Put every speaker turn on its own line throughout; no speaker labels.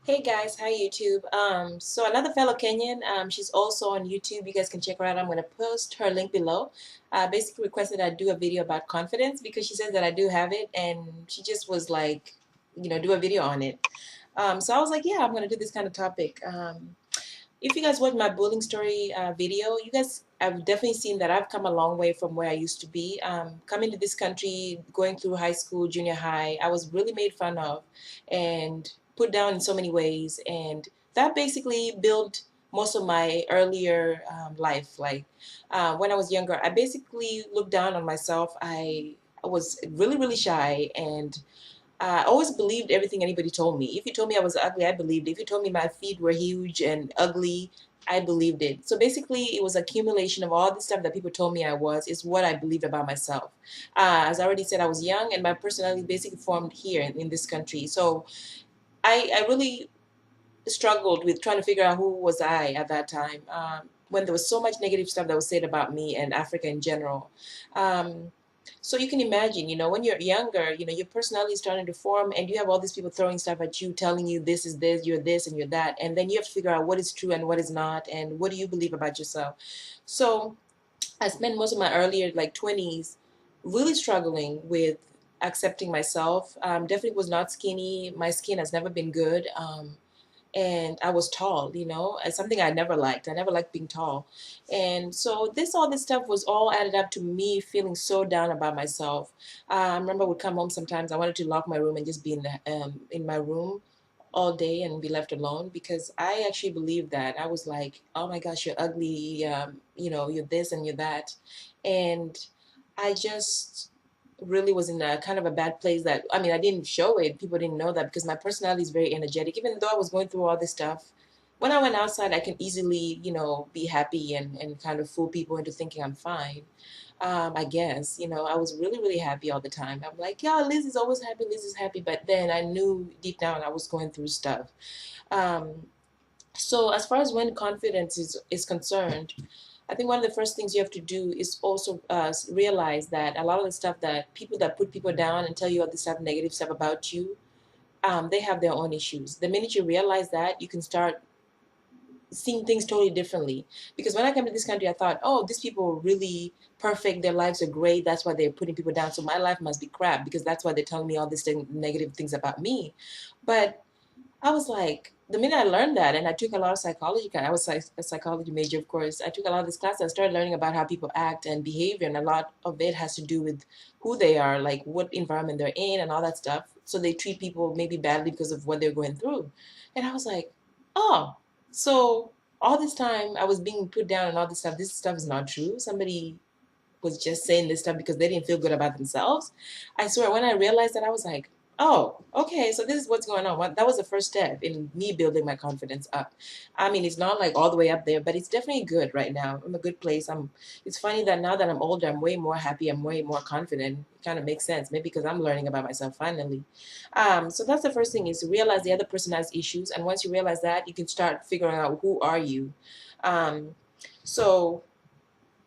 Hey guys, hi YouTube. So another fellow Kenyan, she's also on YouTube. You guys can check her out. I'm going to post her link below. Basically requested I do a video about confidence because she says that I do have it, and she just was like, do a video on it. So I was like, yeah, I'm going to do this kind of topic. If you guys watch my bullying story video, you guys have definitely seen that I've come a long way from where I used to be. Coming to this country, going through high school, junior high, I was really made fun of and put down in so many ways. And that basically built most of my earlier life. Like when I was younger, I basically looked down on myself. I was really, really shy, and I always believed everything anybody told me. If you told me I was ugly, I believed it. If you told me my feet were huge and ugly, I believed it. So basically, it was accumulation of all the stuff that people told me I was, is what I believed about myself. As I already said, I was young, and my personality basically formed here in this country. So I really struggled with trying to figure out who was I at that time. When there was so much negative stuff that was said about me and Africa in general. Um, so you can imagine, when you're younger, your personality is starting to form, and you have all these people throwing stuff at you, telling you this is this, and you're that. And then you have to figure out what is true and what is not, and what do you believe about yourself. So I spent most of my earlier, like 20s, really struggling with accepting myself. Definitely was not skinny. My skin has never been good. And I was tall, it's something I never liked. I never liked being tall. And so all this stuff was all added up to me feeling so down about myself. I remember I would come home sometimes. I wanted to lock my room and just be in my room all day and be left alone because I actually believed that. I was like, oh my gosh, you're ugly, you're this and you're that. And I just really was in a kind of a bad place that, I mean, I didn't show it. People didn't know that because my personality is very energetic. Even though I was going through all this stuff, when I went outside, I can easily, be happy and kind of fool people into thinking I'm fine. I guess, I was really, really happy all the time. I'm like, yeah, Liz is always happy, Liz is happy. But then I knew deep down I was going through stuff. Um, so as far as when confidence is concerned, I think one of the first things you have to do is also realize that a lot of the stuff that people that put people down and tell you all this stuff, negative stuff about you, they have their own issues. The minute you realize that, you can start seeing things totally differently. Because when I came to this country, I thought, oh, these people are really perfect. Their lives are great. That's why they're putting people down. So my life must be crap because that's why they're telling me all these negative things about me. But I was like, the minute I learned that, and I took a lot of psychology, I was a psychology major, of course. I took a lot of this class. I started learning about how people act and behavior, and a lot of it has to do with who they are, like what environment they're in, and all that stuff. So they treat people maybe badly because of what they're going through. And I was like, oh, so all this time I was being put down and all this stuff. This stuff is not true. Somebody was just saying this stuff because they didn't feel good about themselves. I swear, when I realized that, I was like, oh, okay, so this is what's going on. That was the first step in me building my confidence up. I mean, it's not like all the way up there, but it's definitely good right now. I'm in a good place. It's funny that now that I'm older, I'm way more happy. I'm way more confident. It kind of makes sense, maybe because I'm learning about myself finally. So that's the first thing, is to realize the other person has issues. And once you realize that, you can start figuring out, who are you? Um, so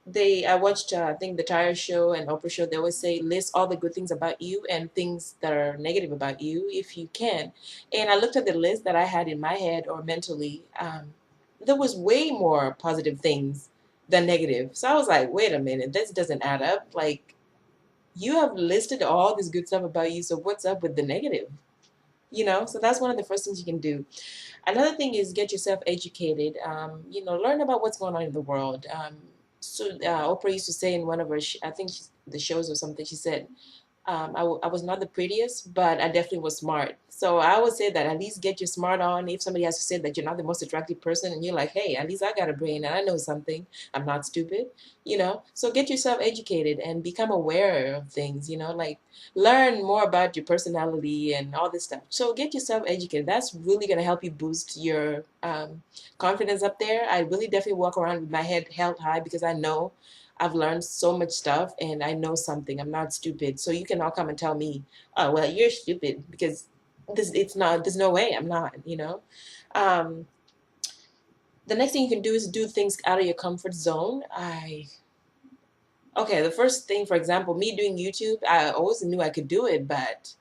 I watched I think the Tire Show and Oprah Show. They always say list all the good things about you and things that are negative about you if you can. And I looked at the list that I had in my head or mentally. There was way more positive things than negative. So I was like, wait a minute, this doesn't add up. Like, you have listed all this good stuff about you, so what's up with the negative? So that's one of the first things you can do. Another thing is get yourself educated. Learn about what's going on in the world. Oprah used to say in one of her, I think the shows or something, she said, I was not the prettiest, but I definitely was smart. So I would say that at least get your smart on. If somebody has to say that you're not the most attractive person and you're like, hey, at least I got a brain and I know something. I'm not stupid, So get yourself educated and become aware of things, like learn more about your personality and all this stuff. So get yourself educated. That's really going to help you boost your confidence up there. I really definitely walk around with my head held high because I know I've learned so much stuff and I know something. I'm not stupid. So you can all come and tell me, oh, well, you're stupid because there's no way I'm not. Um, the next thing you can do is do things out of your comfort zone. Okay, the first thing, for example, me doing YouTube, I always knew I could do it, but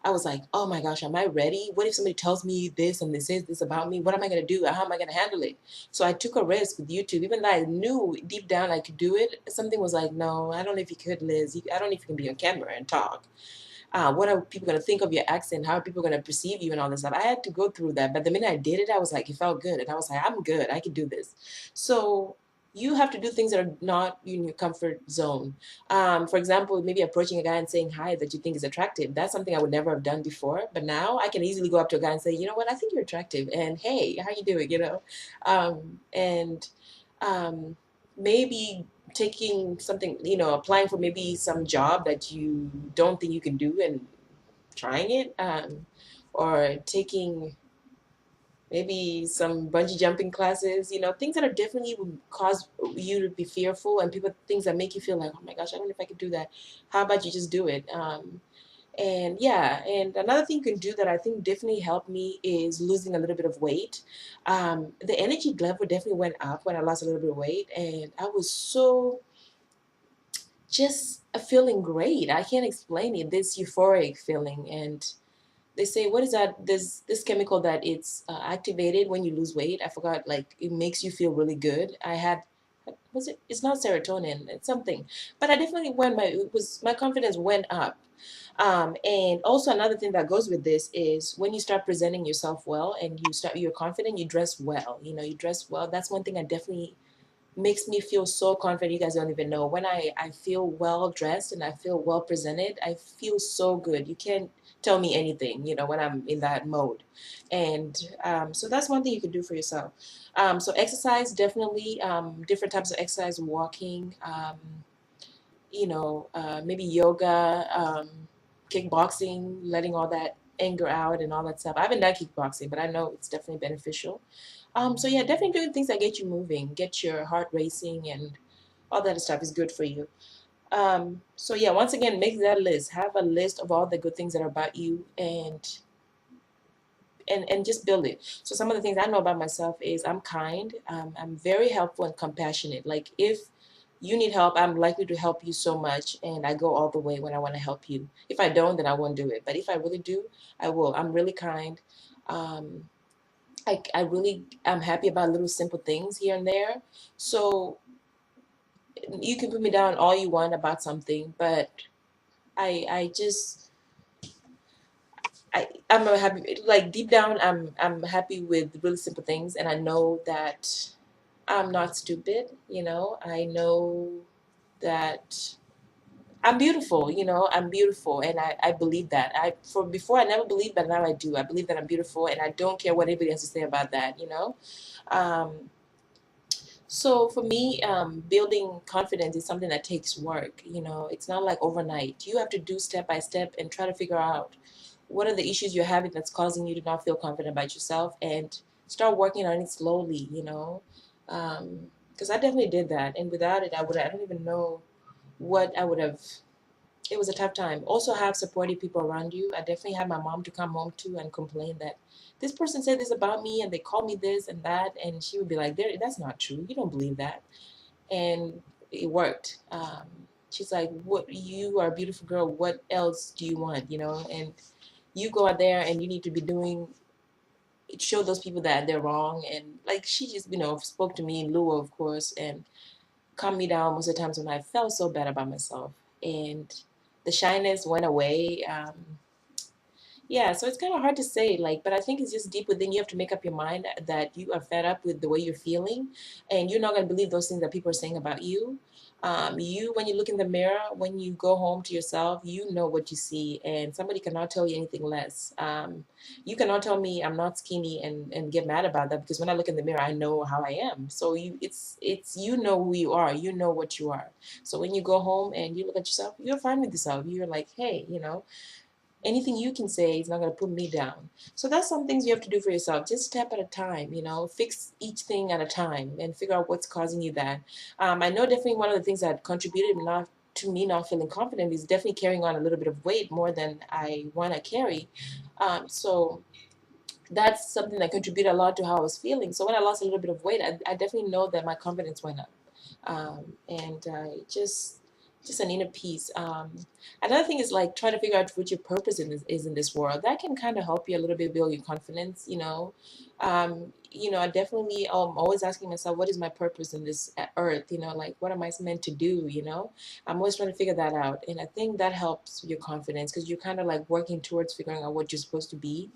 I was like, oh my gosh, am I ready? What if somebody tells me this and they says this about me? What am I going to do? How am I going to handle it? So I took a risk with YouTube, even though I knew deep down I could do it. Something was like, no, I don't know if you could, Liz. I don't know if you can be on camera and talk. What are people going to think of your accent? How are people going to perceive you and all this stuff? I had to go through that. But the minute I did it, I was like, it felt good. And I was like, I'm good. I can do this. So you have to do things that are not in your comfort zone. For example, maybe approaching a guy and saying hi that you think is attractive. That's something I would never have done before. But now I can easily go up to a guy and say, you know what, I think you're attractive. And hey, how you doing? And um, maybe taking something, applying for maybe some job that you don't think you can do and trying it, or taking maybe some bungee jumping classes, things that are definitely would cause you to be fearful and people, things that make you feel like, oh my gosh, I don't know if I could do that. How about you just do it? And yeah, and another thing you can do that I think definitely helped me is losing a little bit of weight. The energy level definitely went up when I lost a little bit of weight, and I was so just feeling great. I can't explain it. This euphoric feeling, and they say, what is that? This chemical that it's activated when you lose weight. I forgot. Like it makes you feel really good. I had, was it? It's not serotonin. It's something. But I definitely went. My confidence went up. And also another thing that goes with this is when you start presenting yourself well and you're confident, you dress well. You dress well. That's one thing I definitely makes me feel so confident. You guys don't even know. When I feel well dressed and I feel well presented, I feel so good. You can't tell me anything, when I'm in that mode. And so that's one thing you can do for yourself. So exercise, definitely, different types of exercise, walking, maybe yoga, kickboxing, letting all that anger out and all that stuff. I haven't done kickboxing, but I know it's definitely beneficial. So yeah, definitely doing things that get you moving, get your heart racing, and all that stuff is good for you. So yeah, once again, make that list. Have a list of all the good things that are about you, and just build it. So some of the things I know about myself is I'm kind, I'm very helpful and compassionate. Like if you need help, I'm likely to help you so much, and I go all the way when I want to help you. If I don't, then I won't do it. But if I really do, I will. I'm really kind. Um, I really am happy about little simple things here and there. So you can put me down all you want about something, but I just I'm a happy, like deep down I'm happy with really simple things, and I know that I'm not stupid. I know that I'm beautiful. I'm beautiful, and I believe that. For before I never believed, but now I do. I believe that I'm beautiful, and I don't care what anybody has to say about that. Um, So for me, building confidence is something that takes work. It's not like overnight. You have to do step by step and try to figure out what are the issues you're having that's causing you to not feel confident about yourself, and start working on it slowly. Because I definitely did that, and without it, I don't even know what I would have. It was a tough time. Also have supportive people around you. I definitely had my mom to come home to and complain that this person said this about me and they called me this and that, and she would be like, "There, that's not true. You don't believe that." And it worked. She's like, "What? You are a beautiful girl. What else do you want? And you go out there and you need to be doing. Show those people that they're wrong." And like she just, spoke to me in lieu, of course, and calmed me down most of the times when I felt so bad about myself. And the shyness went away. Yeah, so it's kind of hard to say, like, but I think it's just deep within. You have to make up your mind that you are fed up with the way you're feeling, and you're not going to believe those things that people are saying about you. When you look in the mirror, when you go home to yourself, you know what you see, and somebody cannot tell you anything less. You cannot tell me I'm not skinny and get mad about that, because when I look in the mirror, I know how I am. So it's you know who you are, you know what you are. So when you go home and you look at yourself, you're fine with yourself. You're like, hey, anything you can say is not going to put me down. So that's some things you have to do for yourself. Just step at a time, fix each thing at a time and figure out what's causing you that. I know definitely one of the things that contributed not to me not feeling confident is definitely carrying on a little bit of weight more than I want to carry. So that's something that contributed a lot to how I was feeling. So when I lost a little bit of weight, I definitely know that my confidence went up. And I just just an inner peace. Another thing is like trying to figure out what your purpose is in this world. That can kind of help you a little bit build your confidence. I definitely always asking myself, what is my purpose in this earth? Like what am I meant to do? I'm always trying to figure that out, and I think that helps your confidence because you're kind of like working towards figuring out what you're supposed to be.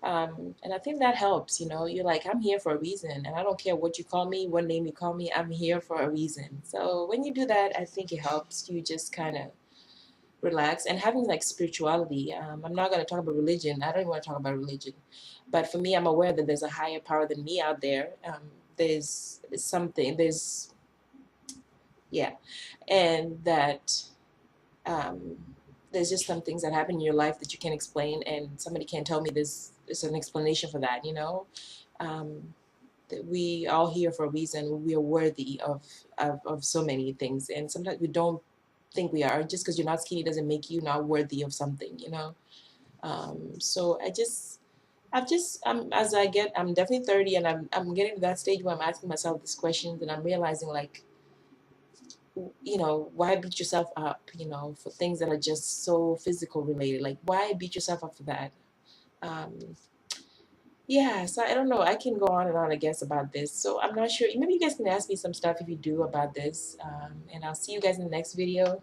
And I think that helps. You're like, I'm here for a reason, and I don't care what you call me, what name you call me, I'm here for a reason. So when you do that, I think it helps you just kind of relax. And having like spirituality, I'm not going to talk about religion. I don't even want to talk about religion. But for me, I'm aware that there's a higher power than me out there. There's something, yeah, and that um, there's just some things that happen in your life that you can't explain, and somebody can't tell me there's an explanation for that. Um, that we all here for a reason. We are worthy of so many things, and sometimes we don't think we are. Just because you're not skinny doesn't make you not worthy of something. So I'm definitely 30, and I'm getting to that stage where I'm asking myself these questions, and I'm realizing like, why beat yourself up, for things that are just so physical related? Like, why beat yourself up for that? Um, yeah, so I don't know. I can go on and on, I guess, about this. So I'm not sure. Maybe you guys can ask me some stuff if you do about this. And I'll see you guys in the next video.